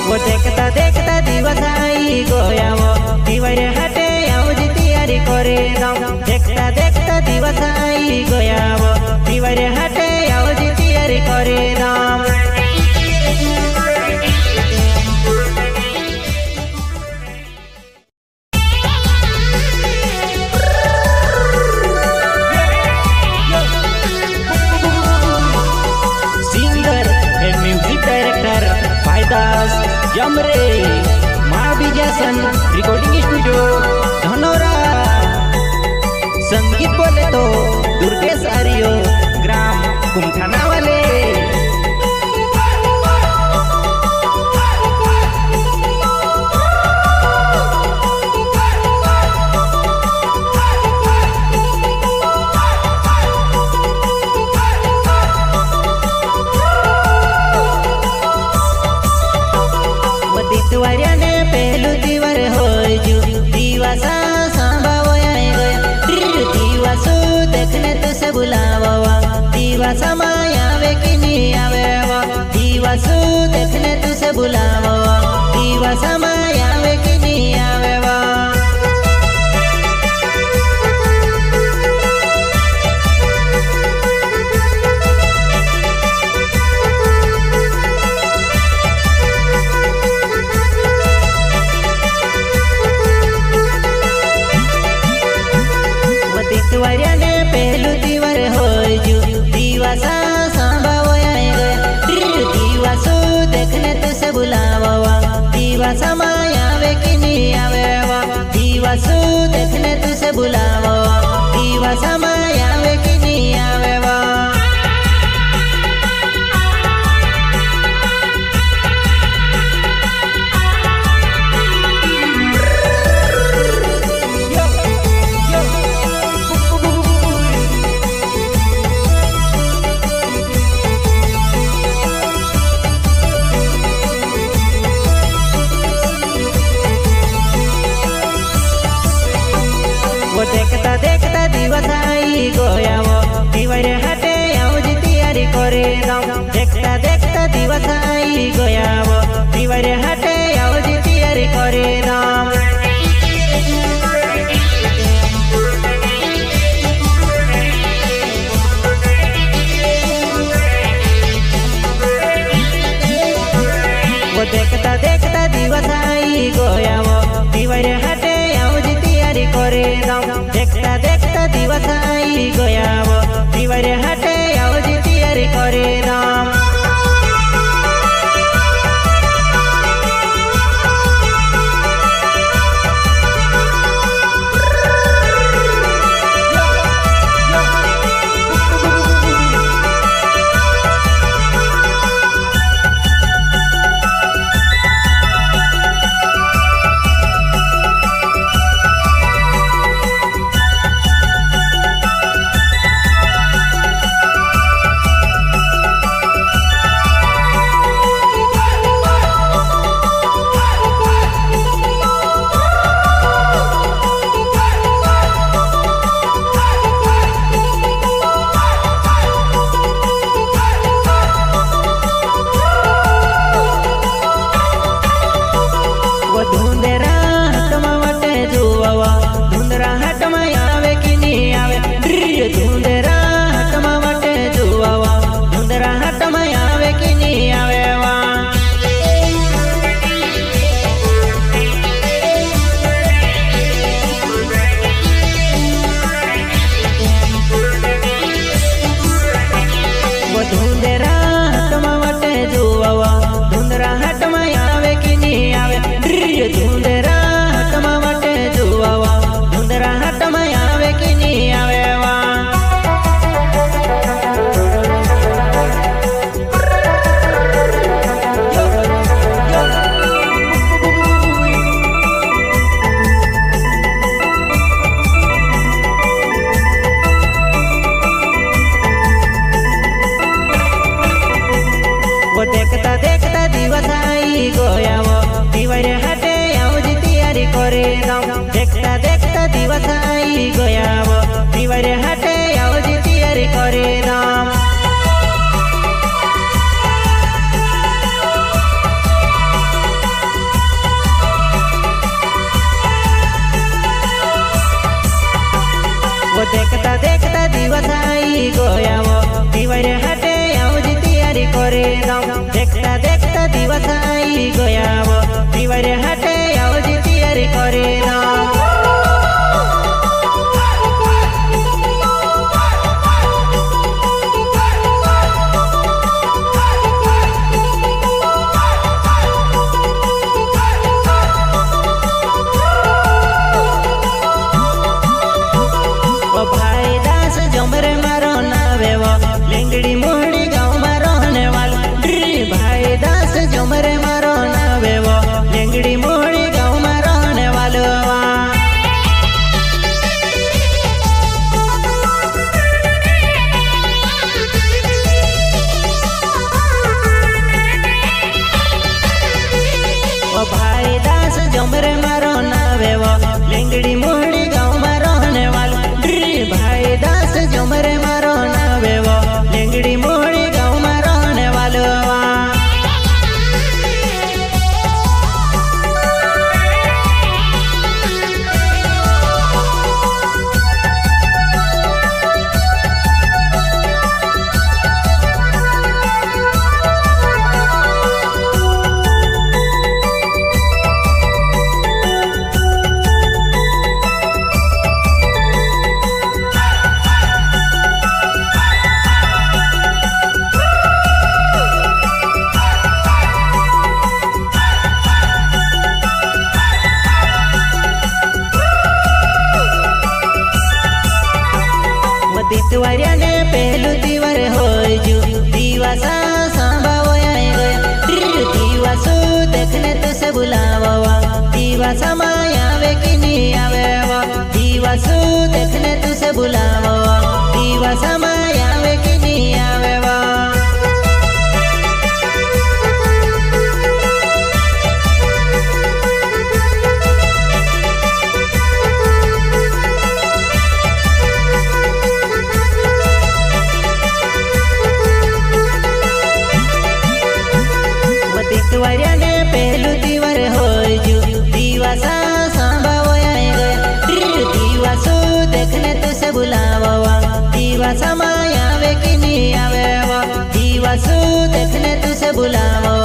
वो देखता देखता दिवस आई गोयावो दिवारे हाटे आउज तैयारी करे दाम देखता देखता दिवस आई गोयावो दिवारे हाटे आउज तैयारी करे दाम जमरे महाविजयसन रिकॉर्डिंग स्टूडियो धनोरा संगीत बोले तो दुर्गेश आर्यो ग्राम कुमठाना वाले दिवारियाने पहलू दिवार हो जू दिवासा सांभावो आए गया दिवासु देखने तो से बुलावा दिवासा माया वे कि नहीं आवे वा दिवासु देखने तो से बुलावा दिवासा माया वे कि नहीं आवे वा दिवारियाने पहलू दिवार हो जू दिवासा सांभावो आए गया दिवासु देखने तो से बुलावा दिवासा माया वे कि नहीं आवे वा दिवासु देखने तो से बुलावा दिवासा माया वे कि नहीं आवे वा वो देखता देखता दिवस आई गोयावो दिवारे हाटे आउज तैयारी करे दाम देखता देखता दिवस आई गोयावो दिवारे हाटे आउज तैयारी करे दाम वो देखता देखता दिवस आई गोयावो दिवारे हाटे आउज तैयारी करे दाम देखता देखता दिवस आई गोयावो दिवारे हाटे आउज तैयारी करे दाम गया ने पहलू तिवर हो जो दिवासा सांभाव आए गया दिवासो देखने तुझसे बुलावा दिवासा माया वे कि नहीं आवे दिवासो देखने तुझसे बुलावा